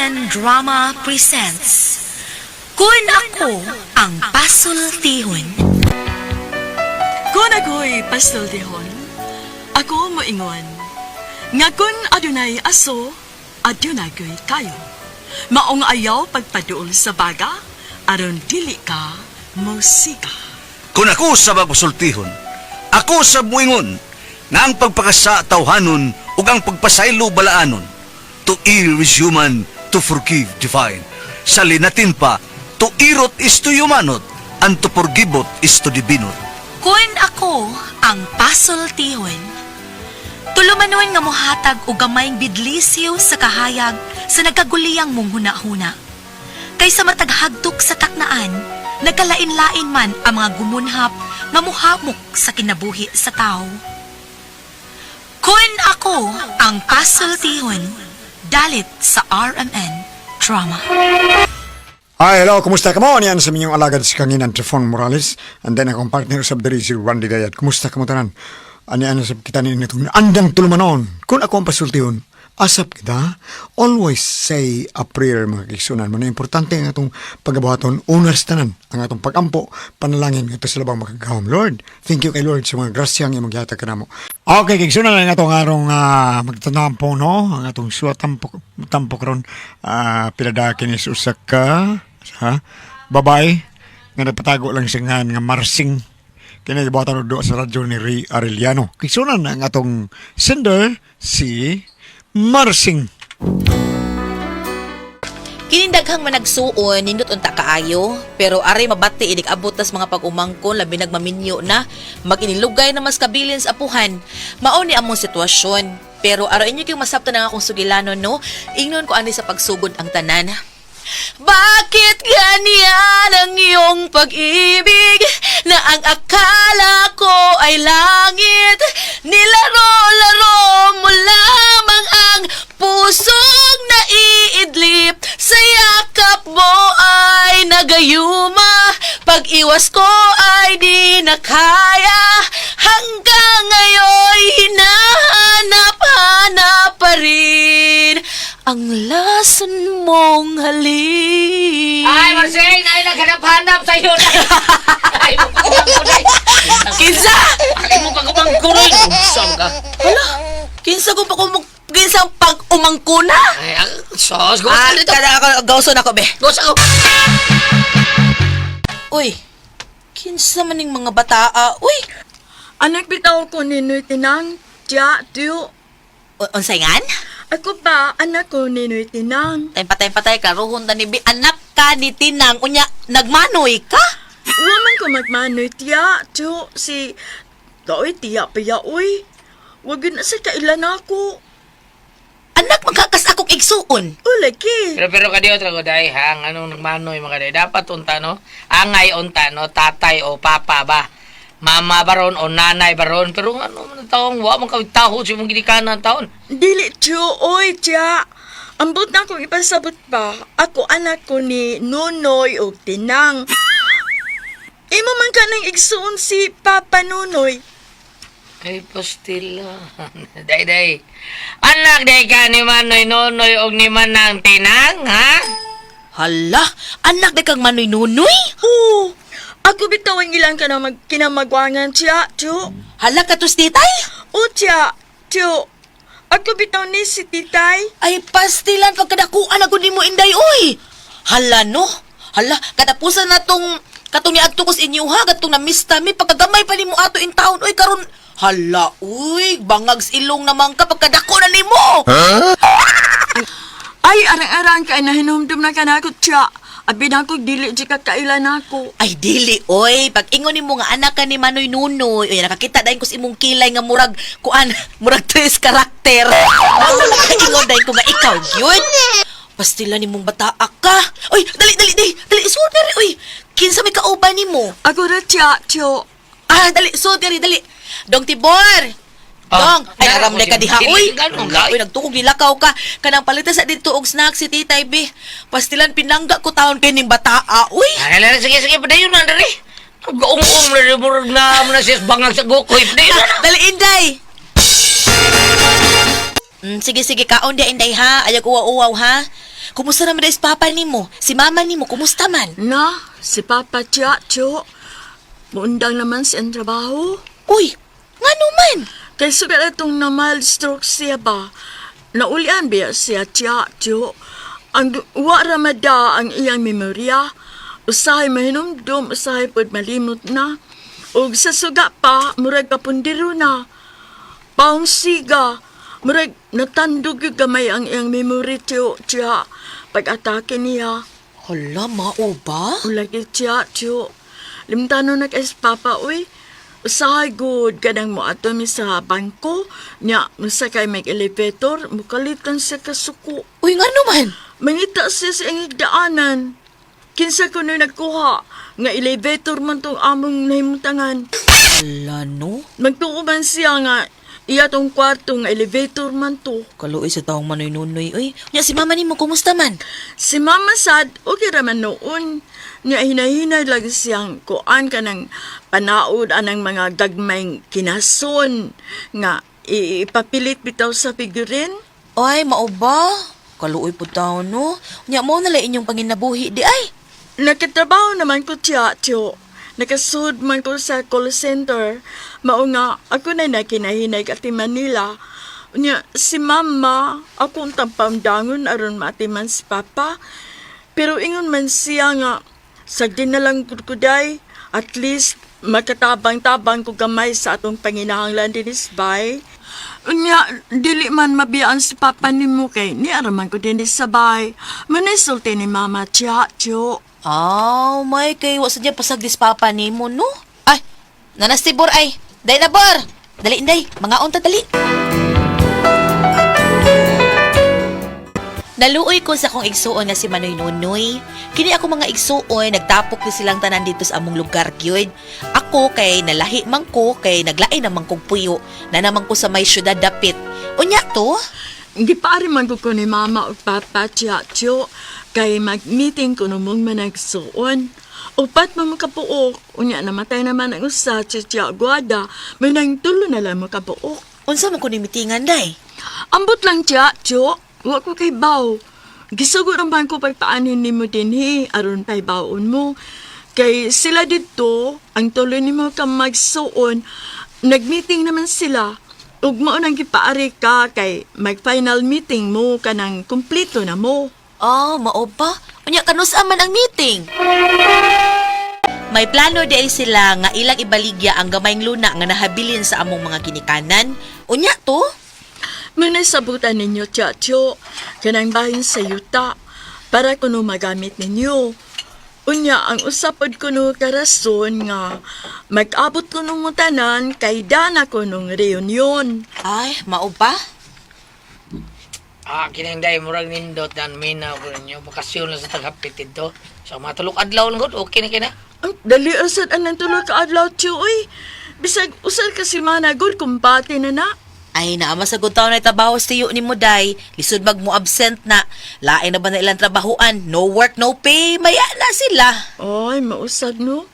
RMN Drama presents Kun Ako Ang Pasultihon. Kung ako'y pasultihon, ako moingon. Nga kun adunay aso, adunay kayo. Maong ayaw pagpaduol sa baga, aron dili ka musika. Kung ako sa magpasultihon, ako sa buingon, nga ang pagpakasa tawhanon ug ang pagpasaylo balaanon. To err is human, to forgive divine. Sa linatin pa, to irot is to humanot, and to forgivot is to divinot. Kun Ako Ang Pasultihon. Tulumanon nga mohatag og gamayng bidlisyo sa kahayag sa nagkaguliyang mong huna-huna. Kaysa mataghagtok sa taknaan, nagkalain-lain man ang mga gumunhap nga muhamok sa kinabuhi sa tao. Kun Ako Ang Pasultihon. Dalit sa RMN Drama. Hi, hello, kumusta ka mo? Yan sa minyong alagad si Kanginan Trifon Morales. And then akong partner sa Diri, si Randy Gayat. Kumusta ka mo tanan? Ano sa kita nito? Andang tulumanon. Kung ako ang pasultihon, asap kita. Always say a prayer, mga kiksunan mo. Na importante ang atong pagkabuhaton, unas tanan. Ang atong pagampo, panalangin ito sa labang makagawam. Lord, thank you kay Lord sa mga grasyang yung magyata ka na mo. Okay, kiksunan lang atong arong magtanampo, no? Ang atong suwa tampok ron. Piladakin is usak ka. Ha? Babay. Nga nagpatago lang siya nga Marsing. Kinagibuhatan do sa radyo ni Ray Arellano. Kiksunan ang atong sender, si Marsing. Kinindaghang managsuon nindot unta kaayo, pero ari mabati inig abot tas mga pag-umangkon labi nagmaminyo na maginilugay na mas kabilin sa apuhan. Mao ni among sitwasyon, pero aro inyo kay masabtan nga akong sugilanon no, ingnon ko ani sa pagsugod ang tanan. Bakit ganyan ang iyong pag-ibig na ang akala ko ay langit? Nilaro-laro mo lamang ang pusong naiidlip. Sa yakap mo ay nagayuma, pag-iwas ko ay di na kaya. Hanggang ngayon hinahanap-hanap pa rin ang lason mong halik. Ay, Marsing! Ay, naghanap-hanap sa'yo na! Ay, mo pagkumangkuloy! Kinsa! Ay, mo pagkumangkuloy! Saan ka? Hala, kinsa ko pa kinsa pag umangkuna? Ay, sos, gusto dito! Kada ako, gawson ako, be. Gusto ko! Uy, kinsa maning mga bataa? Uy, Anak bitaw ko ni Noy Tinang, tiya, tiyo. unsayngan? Ako ba, anak ko ni Noy Tinang. Patay-patay ka, ruhon na ni Bi. Anak ka ni Tinang, unya, nagmanoy ka? Woman ko magmanoy, tiya, tiyo, si... Daoy, tiya pa ya, uy. Wag na sa kailan ako. Anak, magkakas akong igsuon. Lagi. Pero kadiyo trago dahil hang anong nagmanoy mga day. Dapat unta no? Angay unta no? Tatay o papa ba? Mama baron o nanay baron. Pero ano man ang taong wa mong kawitaho si mong ginikanan taon. Dili, tiyo, oy, tiya. Ambot na akong ipasabot pa. Ako anak ko ni Nunoy o Tinang. Imo man ka nang igsuon si Papa Nunoy. Ay, pastila. Day. Anak day ka ni Manoy Nonoy o ni Manang Tinang, ha? Hala, anak na kang manoy-nunoy? Oo. Ako bitaw ang ilang ka na kinamagwangan, tiya, tiyo. Hala ka tos titay? O, tiya, tiyo. Ako bitaw ni si titay. Ay, pastilan pagkadakuan ako ni mo inday, oy! Hala, no? Hala, katapusan na katong niadto ko sa inyo, ha? Katong namista mi, pagkagamay pa ni mo ato in town, oy, karon. Hala, uy, bangags ilong naman ka pagkadako na ni mo! Ay, arang-arang ka na hinumdum na ka na ako, tiya. Abi na ako, dili di ka kailan ako. Ay, dili, oy. Pag ingon ni mo nga anak ka ni Manoy Nunoy, oy, nakakita dahin ko sa imong kilay nga murag, murag tres karakter. Ano nakakaingon dahin ko nga ikaw, yun? Pastila ni mong bataa ka. Oy, dali, suot oy. Kinsa may kauban ni mo? Ako na, tiya, tiyo. Ah, dali, suot dali. Dong Tibor. Dong, ay aram na ka diha, uy. Uy, nagtukog nilakaw ka. Kanang palitan sa dito og snack si Titay B. Pastilan pinangga ko taon kay ning bataa, uy. Ay, sige, padayon na, dali. Gaong-ong na rin, murag na mo na siya bangag sa gukoy. Padayon na. Dali, Inday. Sige, kaon dia, Inday, ha? Ayaw uwaw-uwaw, ha? Kumusta naman dahil papa nimo? Si mama nimo, kumusta man? Na, si Papa Chacho, muundang naman siyang trabaho. Uy, nga naman. Kay sugat itong na mild stroke siya ba? Naulian biya siya Chacho. Ang waramada ang iyang memorya. Usahay mahinumdum, usahay pod malimot na. Ug sa suga pa, murag kapundiro na. Paong siga, murag natandog yung gamay ang iyang memory tiya. Pag-atake niya, Hala, mao ba? ulagi tiya. Limtano na kay Papa, uy. Usahay good, kadang mo ato mi sa bangko. Nya, musakay may elevator, mukalitan siya kasuko. Uy, nga naman. Mangita siya sa iyang daanan. Kinsa ko na nagkuha, nga elevator man tong among nahimutangan. Hala, no? Magtuuban siya nga, iya tong kwarto nga elevator man to. Kaluoy sa taong manoy-nunoy. Uy, nya si mama nimo, kumusta man? Si Mama Sad, okay raman noon. Niya hinahinay lang siyang kuan ka ng panaod anang mga gagmayng kinason nga ipapilit bitaw sa figurin. Ay, mao ba? Kaluoy po tao, no? Nya mo nala inyong panginabuhi di ay. Nakatrabaho naman ko tiyo. Nakasud man ko sa call center. Mao nga, ako na nakinahinay kati Manila. Nya, si Mama, akong tampamdangon aron matiman si Papa. Pero ingon man siya nga, sagdi na lang kuday, at least makatabang-tabang ko gamay sa atong panginahanglan dinis bay. Unya, dili man mabiyaan si Papa ni mo kay ni araman ko dinis sa bay. Manisulti ni Mama Tiyo. May kay wa sadya pasagdis papa nimo, no? Ay, nanastibor ay. Day na bor. Dali inday, mga unta dali. Naluoy ko sa kong igsuon nga si Manoy Nunoy. Kini ako mga igsuon, nagtapok ni silang tanan dito sa among lugar gyud. Ako kay nalahi man ko, kay naglain naman kong puyo, na naman ko sa may syudad dapit. Unya to? Gipari man ko ni Mama o Papa Tiyo. Kay mag-meeting ko mong managsuon. Upat mo makapuok. Unya namatay naman ang usa, Tiyo Guada. May nang tulo na lang makapuok. Unsa man ko ni mitingan day? Ambot lang Tiyo. Wa ko kay baw. Gisugo naman ko pagpaanin ni mo dinhi aron pay bawon mo. Kay sila dito, ang tuloy ni mo ka magsuon, nag-meeting naman sila. Ug mo nang gipaari ka kay mag-final meeting mo kanang kumpleto na mo. Mao ba? Unya kanusa man ang meeting? May plano dahil sila nga ilang ibaligya ang gamayng luna nga nahabilin sa among mga ginikanan. Unya to? Manasabutan ninyo, Tiyo, kanang bahin sa yuta para kuno magamit ninyo. Unya, ang usapod kuno karason nga mag-abot kuno mo tanan kay dana kunong reunion. Ay, mao ba? Kininday, murag nindot na minaw ko ninyo. Bakasyon lang sa tagapit ito. So, matulog adlaw lang ko. Okay na kina. Ang dali asad anang tulog ka adlaw, Tiyo, uy. Bisag usar ka si Managod kumpati na na. Ay, naamasagot taon na trabaho sa iyo ni Muday. Lisod mag mo absent na. Lain na ba na ilang trabahuan? No work, no pay. Maya na sila. Ay, mausad no.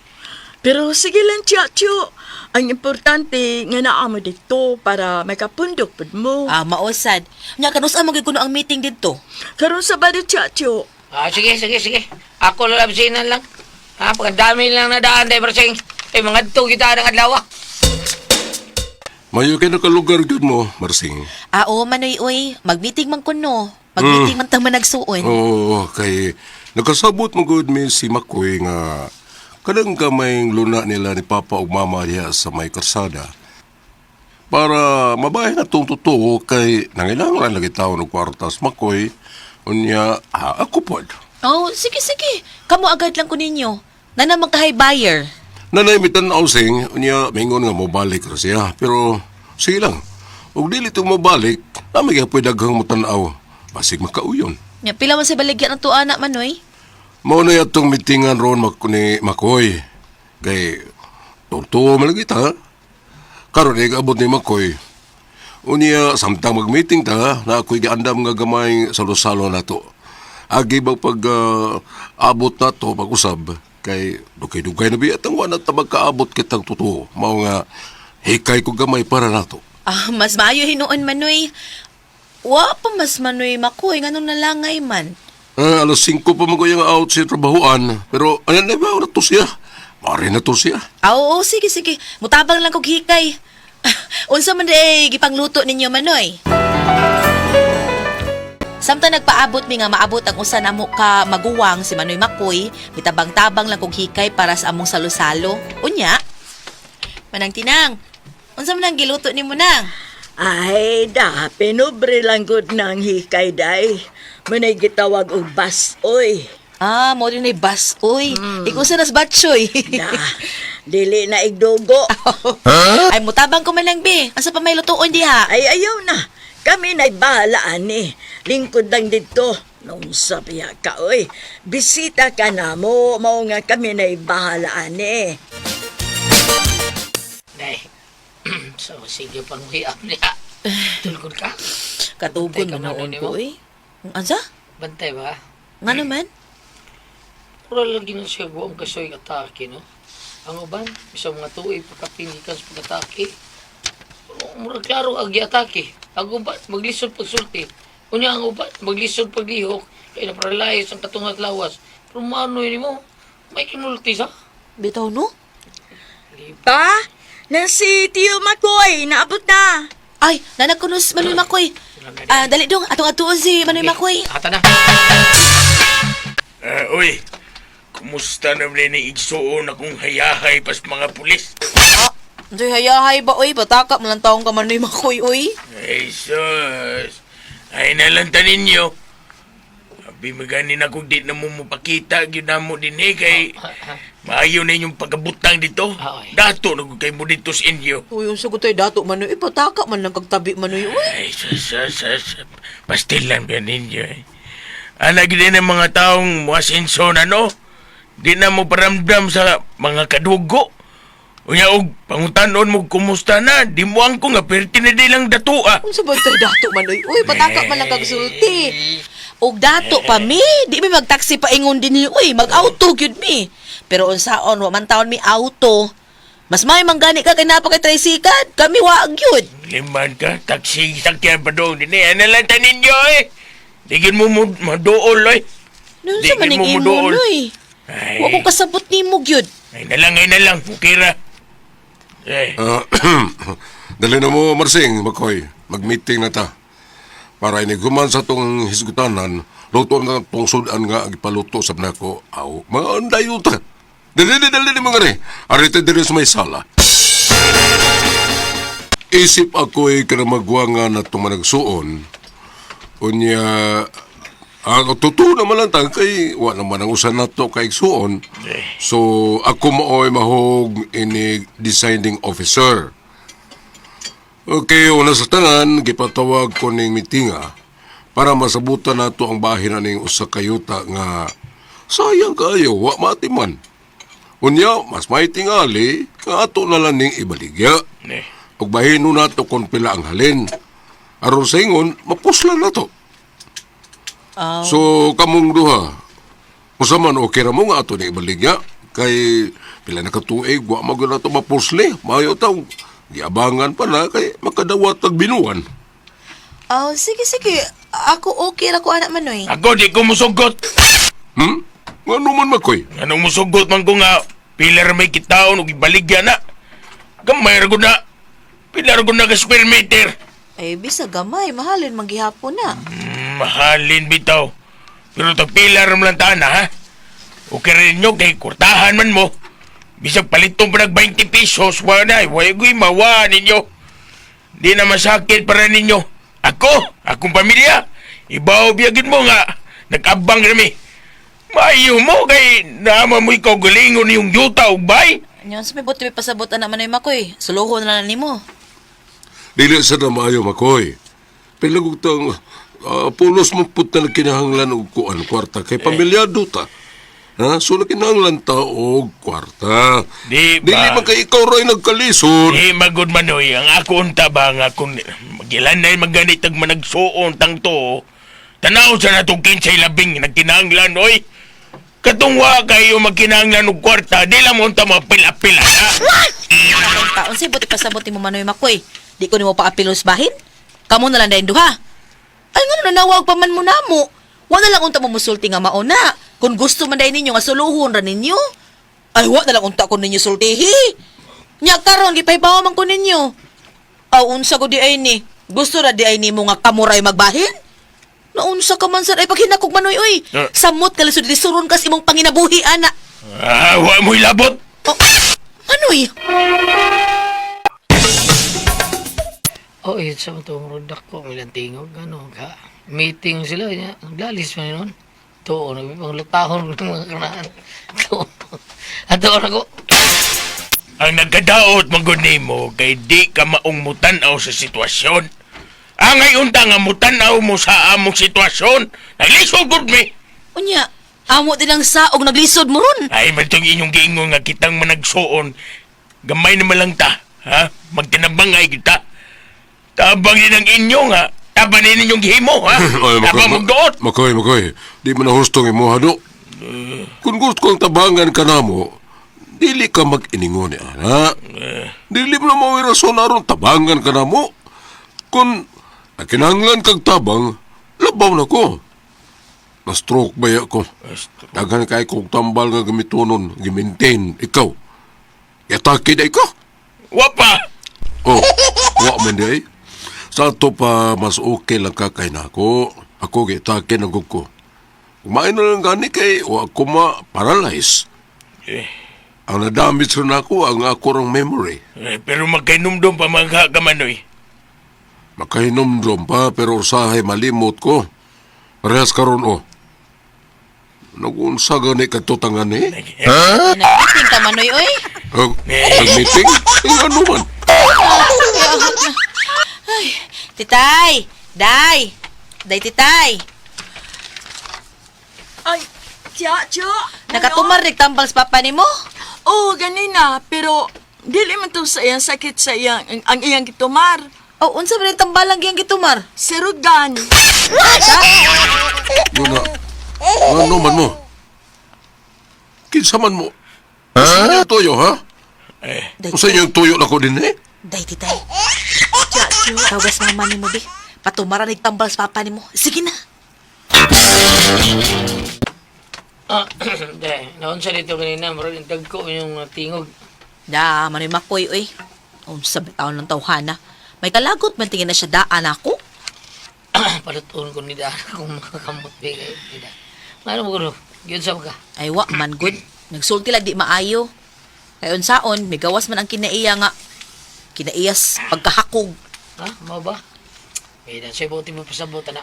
Pero sige lang, Tiyo. Ang importante nga naa mo dito para makapundok pod mo. Mausad. Nya kanus ang magikuno ang meeting dito. Karon sa bado, Tiyo. Sige. Ako lalabsinan lang. Pagkadami lang na daan, day, Barsing. Mga to kita ng adlaw. Mayo kay nakalugar gyud mo, Marsing. Oo, Manoy, uy. Mag-meeting man kuno. Mag-meeting man tang managsuon. Oo, kay nakasabot mo gud mi si Makoy nga kadang kamayng luna nila ni Papa ug Mama diha sa may karsada. Para mabahin na tong totoo kay nangailangan lagi taon og kwartas Makoy. Unya, ako pod. Oh, sige. Kamu agad lang ko ninyo. Na naman kahay buyer. Nanay mitan ausing, unya mingon nga mobalik ra siya. Pero sige lang. Ug dili to mabalik, nami gyud pwede daghang mo tan-aw. Basig makauyon. Nya pila man sa baligyan ang tuwa na, Manoy? Mao na yatong mitingan ron ni Makoy. Kay tuwa man lagi ta. Karon ay abot ni Makoy. Unya samtang mag-meeting ta, na ako'y giandam nga gamay salo-salo nato. Agi ba pag abot na to pag-usab, kay dugay-dugay na biya tang wala ta magkaabot kitang totoo. Mao nga hikay ko gamay para nato. Mas maayo hinuon, Manoy. Wa pa mas Manoy Makoy, nganong nalangay man. Alas 5 pa magoy nga out sa trabahoan. Pero ayan na ba, na to siya. Mari na to siya. Oo, sige, sige. Mutabang lang kog hikay. Unsa man day gipangluto ninyo manoy? Samtang nagpaabot mi nga maabot ang usa namo ka maguwang si Manoy Makoy, mitabang-tabang lang kog hikay para sa among salo-salo. Unya. Manang Tinang, unsa man ang giluto nimo nang? Ay, pinobre lang gud ng hikay day. Manay gitawag og basoy. Ah, mo rin ay bas. Uy, ikaw sa nas batsoy. Da, dili na igdugo. Ay, mutabang ko man lang, be. Asa pa may lutuon diha? Ay, ayaw na. Kami na'y bahalaan eh. Lingkod lang dito. Nung sabiya ka, oy. Bisita ka na mo. Mao nga kami na'y bahalaan eh. Day. So, sige pang hiyap niya. Tulkod ka? Katugon Bantay ka man man noon nimo. ko, eh. Ansa? Bantay ba? Nga naman? Pura lagi na siya buwang kasoy atake, no? Ang uban, isang mga tuoy pagkapinikan sa pag-atake. Mura klaro ang atake. Ang uban, maglisod pagsulti. Kunya ang uban, maglisod paglihok. Kaya napralayas ang katungat lawas. Pero maano yun mo? May kinulti sa? Bitaw, no? Pa, na si Tio Makoy, naabot na. Ay, nanagkunos Manoy Makoy. Ah, dali dong, atong-atuon si Manoy Makoy. Ata na. Uy, kumusta na rin ni igsuon akong hayahay pas mga pulis? Andoy hayahay ba, oy? Pataka mo lang taong ka Manoy Makoy, oy. Ay, sus. Ay, nalanta ninyo. Abi maganin ako di na mo mapakita, yun na mo din kay maayo na inyong pagkabutang dito. Ay. Dato na kay mo dito sa inyo. Uy, yung sagot ay dato Manoy. Pataka man lang kagtabi Manoy, oy. Ay, sus. Pastil lang ba ninyo eh. Anak din ng mga taong muasinso na no? Di na mo paramdam sa mga kadugo. Unya og pangutanon mo kumusta na, di mo ang ko nga perti na di lang datua. Unsa ba tay dato Manoy? Uy, pataka man lang kagsulti. Og dato pa mi, di mi magtaksi pa ingon din ni, uy, mag-auto gyud mi. Pero unsaon wa man taon mi auto. Mas may manggani ka kay napakay tricycle, kami wa gyud. Liman ka, taksi sakyan pa doon din eh. Ano lang tanin nyo eh? Digin mo madool eh. Nun Di sa maning mo imo muduol. noy. Ay, Wa ko kasabot nimo gyud. ay na lang, Pukira. Eh, Dali na mo, Marsing, Makoy. Mag-meeting na ta. Para iniguman sa tong hisgutanan, luto nga tong sudan nga ipaluto sa nako. Aw, mga anday yun ta. Dali mga rin. Arite diri sa may sala. Isip ako'y kanamagwa na itong managsuon. Unya, totoo naman lang ta, kay wa naman ang usan na to kay suon. So, ako mao'y mahog ini designing officer. Okay, una sa tanan, gipatawag ko ning mitinga para masabutan nato ang bahin ning usa kayuta nga sayang kayo, wa matiman. Unya, mas may tingali, nga ato na lang ning ibaligya. eh. Ug bahino nato kung pila ang halin. Aron sa ingon, mapuslan na to. So, kamong duha, kung man okay ra mo nga ato ni ibaligya, kay pila na katuig, wa mo na to mapusli. Mayo taong giabangan pa na, kay makadawat ag binuan. Oh, sige. Ako okay ra ko anak Manoy. Ako di ko musugot. Nga naman, Makoy? Anong musugot man ko nga, pilar may kitaon o ibaligya na. Gamay ra ko na. Pilar ko na ka square meter. Ay, bisa gamay, mahalin maghihapon na. Mahalin bitaw. Pero tagpilar mo lang tana, ha? Okay rin nyo, kay kurtahan man mo. Bisag palitong pa nag 20 pesos, wala, wagoy mawa ninyo. Di na masakit para ninyo. Akong pamilya, ibaw biyagin mo nga, nag-abang rami. Maayo mo, kay naman mo ikaw galingon yung yuta o bay. Nyon, sa may buti may pasabot anak Manoy Makoy. Suluhon na nimo. Dili sa na maayo, Makoy. Pilagog tang pulos mo puta na kinahanglan og kuan kwarta kay pamilyado ta. Ha? So na kinahanglan ta og kwarta. Di ba? Dili man kay ikaw ray nagkalisod. Eh, magod manoy, ang ako unta ba nga kung magilanay maganit ag managsuon tang to, tanaw sa natong kinsay labing nagkinahanglan, oy. Katungwa kayo magkinahanglan og kwarta, di lang mo unta mapila-pila, ha? Taon si buti pasabot nimo Manoy Makoy. Di ko nimo paapilos bahin. Kamo na lang dayon duha. Ay nga nanawag pa man mo namo. Wa na lang unta mo musulti nga mauna. Kung gusto man dahil ninyo nga suluhon ra ninyo. Ay, wa na lang unta ko ninyo sultihi. Nya karon gipahibawa man ko ninyo. Aw, unsa ko di ay ni. Gusto ra di ay ni mo nga kamuray magbahin? Naunsa ka man sir ay paghinakog manoy oy. Samot ka lisod lisuron kas imong panginabuhi ana. Wa mo'y labot. Oh, manoy. Oh, yun sa itong rodak ko, may lantingog, ano, ka. Meeting sila, niya. Naglalis man yun. Ito, nagpanglutahon ng mga kanaan. Ito, ato ako. Ang nagkadaot manggod nimo kay di ka maong mutanaw sa sitwasyon. Angay unta nga mutanaw mo sa among sitwasyon. Naglisod gud mi. Unya, amo din ang saog naglisod mo ron. Ay man tong inyong giingon nga kitang managsuon. Gamay na lang ta, ha? Magtinabangay kita. Tabang din ang inyo nga. Taban din inyong gihimo, ha? Ay, Tabang magdoot. Makoy. Di man na hustong imo, hado. Kung gusto kong tabangan ka na mo, dili ka mag-iningon ni ana. Dili mo na mo rason aron tabangan ka na mo. Kung nakinanglan kag tabang, labaw na ko. Na-stroke ba ko? Daghan kay kong tambal nga gamitonon, gimintain, ikaw. Yatake na ikaw. Wapa! Oh, wa man di ay. Sa ato pa, mas okay lang ka kay nako. Ako gitake na gug ko. Kumain na lang gani kay, wa ko ma-paralyze. Ang nadamage rin ako, ang ako rong memory. Pero magkainumdum pa mga kamanoy. Makahinomdom pa, pero usahay malimot ko. Parehas karon oh. Nagunsa gani katutangan eh? Nagmeeting ka manoy oy. Nag-meeting? Ano man? Ay, titay, day, titay. Ay, tiya. Nakatumarik tambal sa papa nimo? Oo, ganina. Pero, dili man to sa iyang sakit sa iyang, ang iyang gitumar. Oh, unsa man tambalang giyang gitumar? Sirugan. Yun na. Ano man mo? Kinsa man mo? Sa tuyo, ha? Kung sa inyo yung tuyo na ko din eh? Day, titay. Tawagas mama nimo be. Patumaran ni tambal sa papa nimo. Sige na. Naon sa dito kanina, bro, yung tag ko yung tingog. Da, manoy makoy oy. Unsa bitaw ng tawhana? May kalagot man tingin na siya daan ako. Palutuon ko ni Dara kung makakamot bigay. Ano mo ko, yun sa ka. Ay wa man good. Nagsulti lang di maayo. Kay unsaon, may gawas man ang kinaiya nga. Kinaiyas pagkahakog. Ha? Mo ba? May na siya buti mo pasabot na.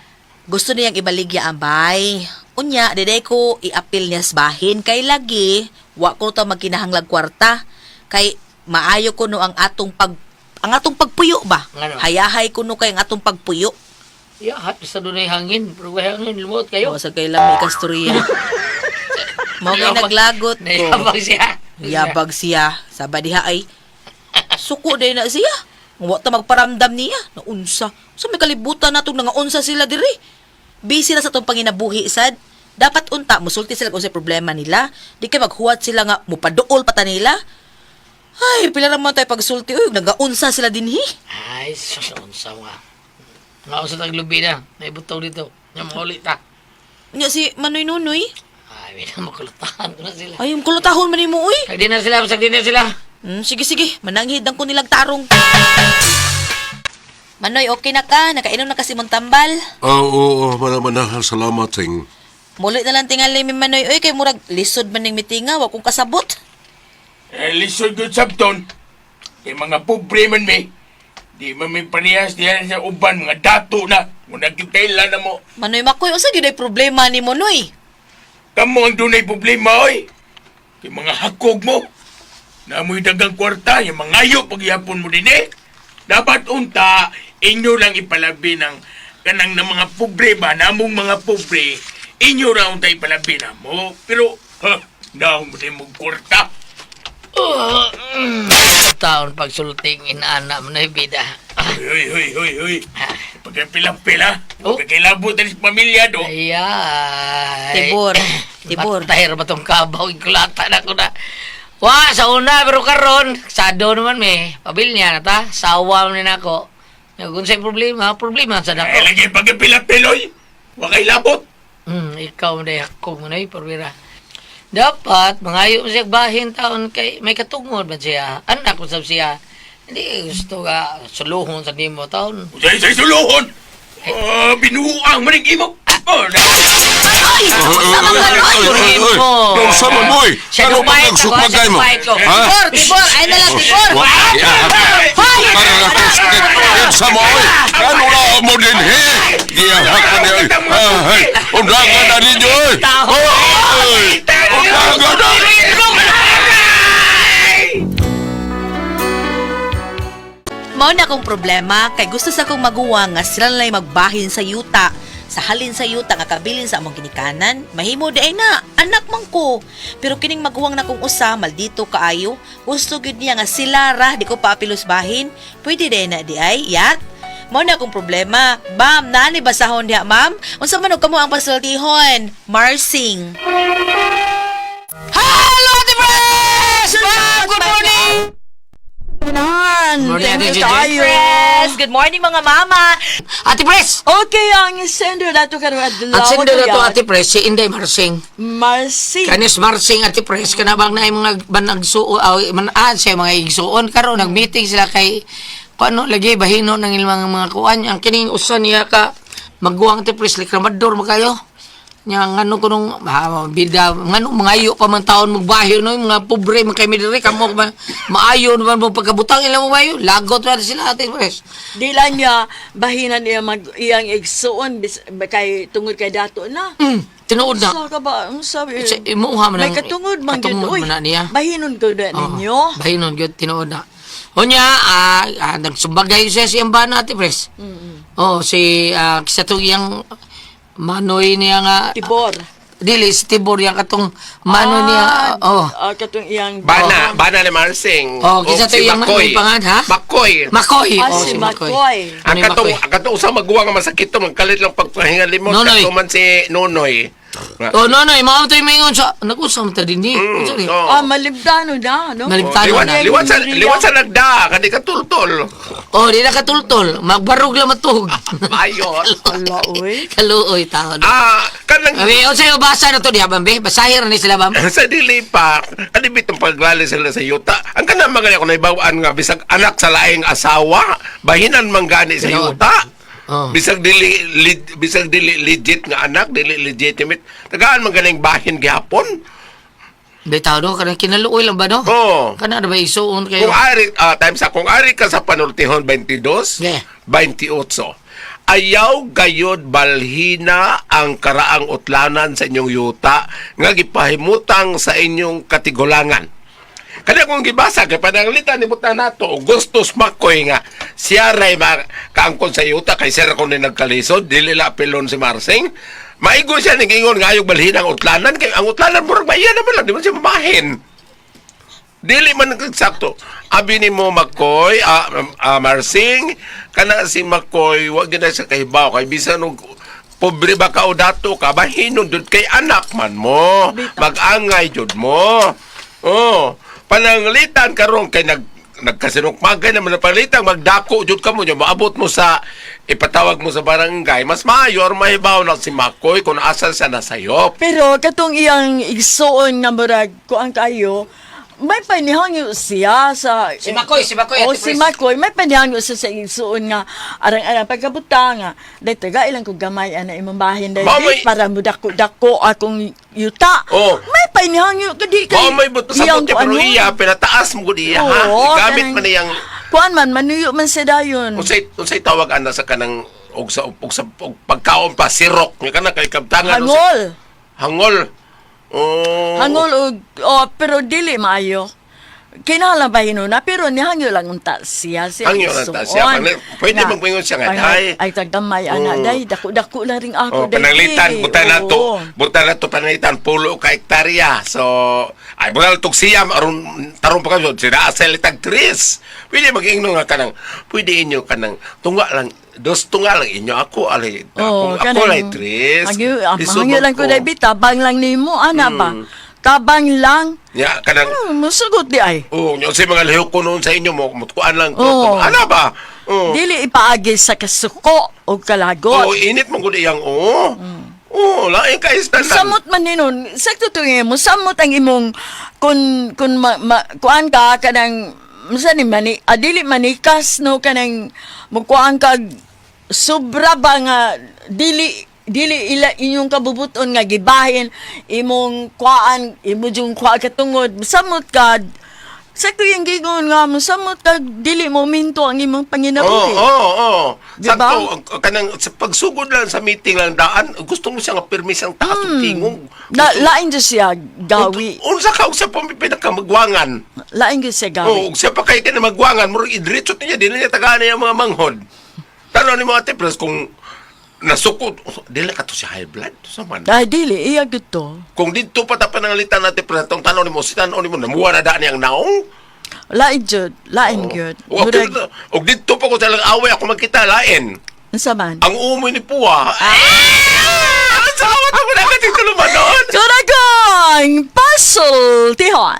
Gusto niyang ibaligya ang bay. Unya, dede ko i-appeal niya sa bahin. Kay lagi, wa ko to magkinahanglag kwarta. Kay maayo ko no ang atong pagpuyo ba? Ano? Hayahay ko no kay ang atong pagpuyo. Ya, hat sa doon ay hangin. Pero may hangin, lumot kayo. O sa kay lamay kasturya. Mao kay naglagot ko. Nayabag siya. Yabag siya. Sa diha ay suko day na siya. Wa ta magparamdam niya. Naunsa. So may kalibutan natong nga unsa sila diri. Busy na sa tong panginabuhi sad. Dapat unta musulti sila kung sa problema nila. Di kay maghuwat sila nga mupaduol pata nila. Ay, pila naman tayo pagsulti. Uy, nagaunsa sila dinhi. Ay, unsa nga. Nga sa taglubi na. May butaw dito. Nga maulit ta. Nya si Manoy Nunoy. Ay, may na makulutahan ko na sila. Ay, yung kulutahon man mo uy. Sagdi na sila. Sige. Mananghid ang ko nilang tarong. Manoy, okay na ka? Nakainom na kasi mong tambal? Oo, manahal. Salamat, Sing. Mulit na lang tingali mi Manoy. Uy, kay murag lisod man ng mitinga. Wa kong kasabot. Lisod good sabton. Kay mga pobre man may. Di man may paniyas diyan sa uban. Mga dato na. Kung nagkikaila na mo. Manoy Makoy, unsa gyud ay problema ni mo, Noy? Kamu ang dunay problema, oy. Kay mga hakog mo. Naamoy dagang kwarta. Yung mga ayo pagyapon mo din eh. Dapat unta, inyo lang ipalabi ng kanang na mga pobre ba, namong mga pobre, inyo ra unta ipalabi na mo. Pero, naong mo din mong kwarta. Taon pagsulting inaana mo na ibida. Hoy. Pagkapilang-pila, Oh. pagkakilabot na sa pamilya do. Ayay. Tibor. Matahir ba tong kabaw? Ikulata na ko na. Wa, sa una, pero karon sado naman may. Pabil niya na ta. Sawa mo na ako. Kung sa'yo problema sa Ay, dako. lagi pagkapilang-piloy. Wakay labot. Ikaw na ako mo na parbira. Dapat, mangayo siya bahin taon kay may katungod ba siya? Anak ko sab siya. Hindi gusto ka suluhon sa nimo taon. Say suluhon! Binuang maning imo! Yung sama mo eh. Ano pa pagsupagay mo? Tibor, ay na lang, Tibor! Yung sama mo eh. Ano na mo din he? Giyahak ka niya eh. Undangan na ninyo eh. Undangan na! Mao na akong problema kay gusto sa akong maguwang nga sila na magbahin sa yuta. Sa halin sa yuta nga kabilin sa among ginikanan, mahimo di ay na, anak man ko. Pero kining maguwang na kong usa, maldito kaayo, gusto gyud niya nga sila ra, di ko paapilos bahin, pwede di na di ay, yat? Mao na akong problema. Ma'am, nani basahon diha, ma'am? Unsa man og kamo ang pasultihon? Marsing. Hello, Ate Pres! Ma'am, good morning! Morning, Ate Gigi. Yes, good morning mga mama. Ate Pres! Okay, ang sender na ito karoon at At sendo na to Ate Pres, si Inday Marsing. Marcy. Kanis Marsing Ate Pres, kanabang na yung mga banagsuo, sa mga igsuon, karon nag-meeting sila kay, paano lagi, bahino ng ilang mga kuan, ang kining usan niya ka, magguwang Ate Pres, likramador mo kayo. Yang ano ko nung bida ngano mangayo pa man taon magbayo no mga pobre man kay midiri kamo maayo naman mo pagkabutang ilang mo bayo lagot ra sila Ate Pres. Di lang niya bahinan niya iyang igsuon kay tungod kay dato na. Tinuod na. Sa ka ba? Ang sabi? Imuha man May katungod man yun. Uy, man niya. bahinon ko na ninyo. Bahinon gyud tinuod na. Unya nagsumbagay siya siyang bana Ate Pres. Oh si sa tong iyang manoy niya nga Tibor. dili si Tibor yang katong mano niya Katong iyang... Bana ni Marsing. kisa to si yang manoy pangan ha Makoy. Makoy si Makoy. Ang katong usang magguwa nga masakit to, magkalit lang pagpahinga limot. Nonoy. Kato man si Nonoy. no mao to mingon sa nag-usam ta dinhi sorry Malibdano na, no? malibtano na Liwat sa nagda, kadi ka tultol. di na katultol magbarog lang matug Ayos. Ala, uy. kaluoy taon Kanang Abi, o sa'yo, basa na to diha, bambe? Basahir ni sila, bam? sa dili pa, adibitong paglali sila sa yuta. Ang kanang mga ko naibawaan nga, bisag anak sa laing asawa, bahinan man gani sa yuta. Bisag dili legit nga anak, dili legitimate. Tagaan man ganing bahin gihapon. Bitaw do, kanang kinaluoy lang ba, no? Oo. Kana ba isuon kayo? Kung ari ka sa panultihon 22, Yeah. 28. Ayaw gayod balhina ang karaang utlanan sa inyong yuta nga gipahimutang sa inyong katigulangan. Kada kung gibasa kay pananglitan ni buta nato Augustus Makoy nga siya ray kaangkon sa yuta kay sir ko ni nagkalisod dili la pelon si Marsing. Maigo siya ning ingon nga ayaw balhina ang utlanan kay ang utlanan murag maiya naman lang di man siya mabahin. Dili man eksakto. Abi ni mo Makoy, Marsing, kana si Makoy, wag na sa kahibaw kay bisan og pobre ba ka o dato ka bahinon jud kay anak man mo. Mag-angay jud mo. Pananglitan karon kay nagkasinukmagay naman na palitang magdako jud ka mo nya maabot mo sa ipatawag mo sa barangay mas mayor mahibaw na si Makoy kung asa siya nasayop. Pero katong iyang igsuon nga murag kuan kayo, may panihangyo siya sa... Si Makoy, O, si Makoy, may panihangyo siya sa igsuon nga arang-arang pagkabuta nga. Dahil taga ilang kong gamay na imong bahin dahil para mo dako akong yuta. May panihangyo kadi kay... May buto sa buti pero iya, pinataas mo ko iya ha. Gamit man niyang... Kuan man, manuyo man siya dayon. Unsay tawag ana sa kanang og pagkaon pa sirok nga kana kay kabtangan. Hangol. Hangol pero dili maayo. Kinahanglan bahinon na pero nihangyo lang unta siya. Hangyo lang ta siya. Pwede magpingon siya nga day. Ay tagdamay ana day dako na ring ako day. Pananglitan buta na to pananglitan pulo ka hektarya. So ay bugal tugsiyam aron tarong pa kayo sila asel tag 3. Pwede magingno nga kanang pwede inyo kanang tunga lang tunga lang inyo ako alay ako lay 3. Hangyo lang ko day bitabang lang nimo ana ba. Tabang lang. Ya, kanang masugot di ay. Yung sa mga lihok ko noon sa inyo mo, mutukuan lang ko. Ano ba? Dili ipaagi sa kasuko o kalagot. Init mong gudi yang Oo, lain ka istanan. Samot man ninon, sakto to mo, samot ang imong kun kuan ka kanang masa ni dili manikas no kanang mukuan kag sobra ba nga dili ila inyong kabubuton nga gibahin imong kuan imo jung kuan katungod samot ka sakto yung gigon nga mo samot ka dili momento ang imong panginabuhi. Oo. Diba? Sakto, kanang sa pagsugod lang sa meeting lang daan, gusto mo siya nga permisang taas o tingong. Lain dyan siya gawi. Unsa ka sa pinakamagwangan. Lain dyan siya gawi. Oo, siya pa kayo ka na magwangan, murag idritsot niya, di na niya tagaan niya mga manghod. Tanaw ni mga tipras kung nasukot, di na ka to siya high blood. Sa man. Dahil dili, iya gito. Kung dito pa ta panangalitan natin tipras, itong tanaw ni mo, si tanaw ni mo, namuha na daan niyang naong. Lain jud, lain gyud. Murag, Og dito pa ko talang away ako magkita, lain. nasa man? Ang umoy ni Puwa. Ang sawa ko na ka dito lumanon. Kuragang puzzle, tihon.